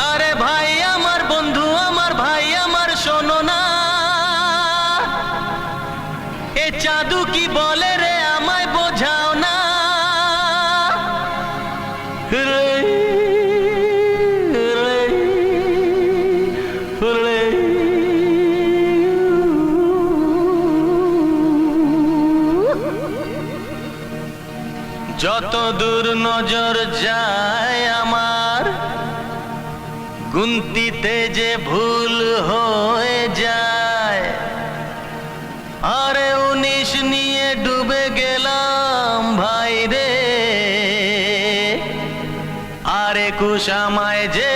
আরে ভাই আমার বন্ধু আমার ভাই আমার শোনো না, এ জাদু কি বলে রে আমায় বোঝাও না। যত দূর নজর যায় আমার গুনতিতে যে ভুল হয়ে যায়। আরে 19 নিয়ে ডুবে গেলাম ভাই রে, আর 21 আমায় যে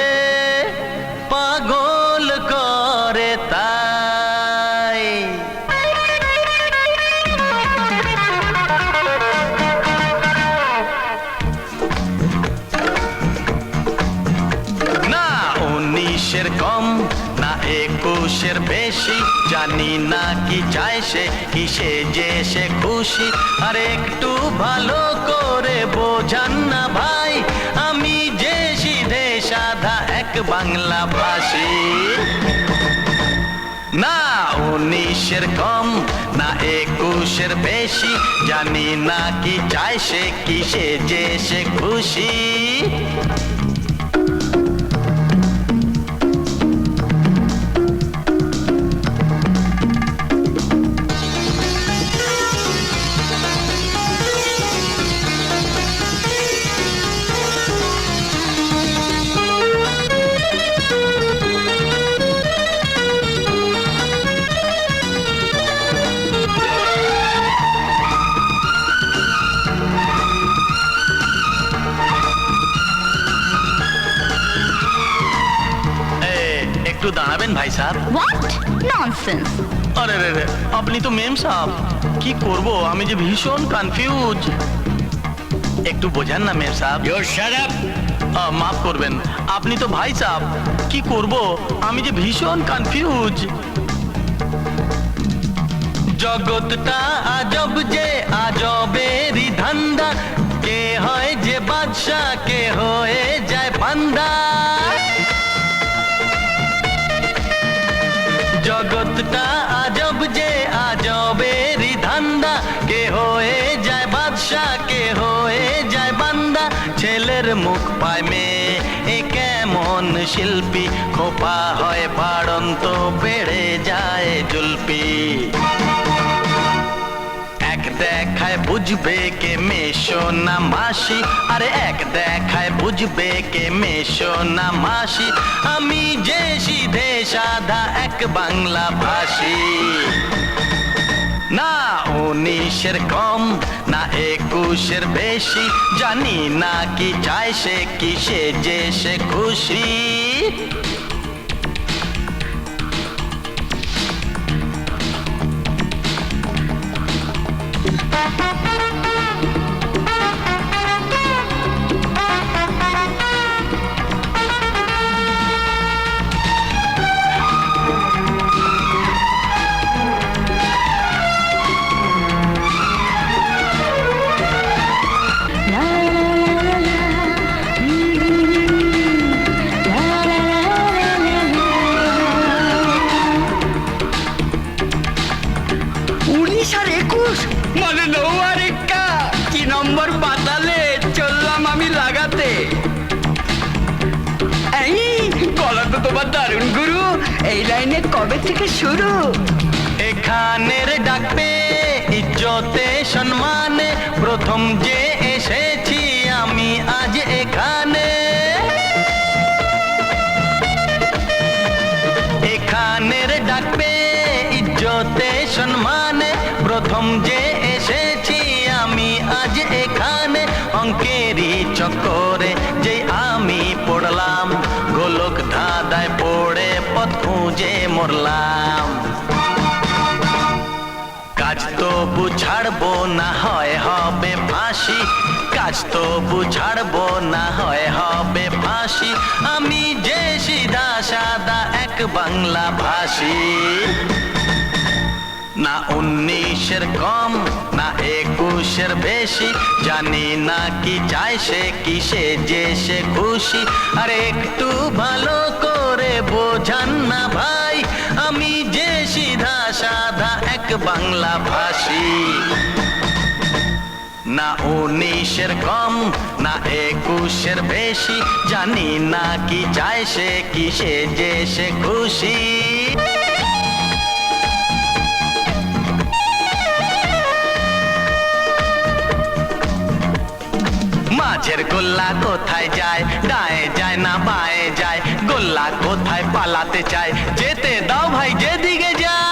পাগল করে তাই। না 19-এর কম না 21-এর বেশি, জানি না কি চায় সে, কিসে যে সে খুশি। আর একটু ভালো করে বোঝান না ভাই, আমি যে সিধে সাধা এক বাংলা ভাষী। না 19-এর কম না 21-এর বেশি, জানি না কি চায় সে, কিসে যে সে খুশি। একটু দাঁড়াবেন ভাই সাহেব। What nonsense! আরে রে রে, আপনি তো মেম সাহেব, কি করব আমি যে ভীষণ কনফিউজ। একটু বোঝান না মেম সাহেব। You shut up! মাফ করবেন, আপনি তো ভাই সাহেব, কি করব আমি যে ভীষণ কনফিউজ। জগৎটা আজব যে আজবেরই ধান্দা, কে হয় যে বাদশা কে হয়ে যায় বান্দা। জগৎটা আজব যে আজবেরই ধান্দা, কে হয়ে যায় বাদশা কে হয়ে যায় বান্দা। ছেলের মুখ পায় মেয়ে এ কেমন শিল্পী, খোপা হয় বাড়ন্ত বেড়ে যায় জুলপি। এক দেখায় বুঝবে কে মেশো না মাসি, আরে এক দেখায় বুঝবে কে মেশো না মাসি। আমি যে সিধে সাধা এক বাংলা ভাষী। না 19-এর কম না 21-এর বেশি, জানি না কি চায় সে, কিসে যে সে খুশি। মানে 9 আর 1 কি নম্বর পাতালে চললাম আমি লাগাতে। এই গলা তো তোমার দারুণ গুরু, এই লাইনে কবে থেকে শুরু? এখানের ডাকবে ইজ্জতে সম্মানে, প্রথম যে এসেছি আমি আজ এখানে। এখানের ডাকবে ইজ্জতে সম্মানে, প্রথম যে এসেছি আমি আজ এখানে। অঙ্কেরই চক্করে যে আমি পড়লাম, গোলক ধাঁধায় পড়ে পথ খুঁজে মরলাম। কাজ তো বুঝাড়বো না হয় হবে ফাঁসি, কাজ তো বুঝাড়বো না হয় হবে ফাঁসি। আমি যে সিধা সাদা এক বাংলা ভাষী। না 19-এর কম না 21-এর বেশি, জানি না কি চায় সে, কিসে যে সে খুশি। আর একটু ভালো করে বোঝান না ভাই, আমি যে সিধা সাধা এক বাংলা ভাষী। না 19-এর কম না 21-এর বেশি, জানি না কি চায় সে, কিসে যে সে খুশি। মাঝের গোল্লা কোথায় যায়, ডায়ে যায় না বায়ে যায়, গোল্লা কোথায় পালাতে চায়, যেতে দাও ভাই যেদিকে যায়।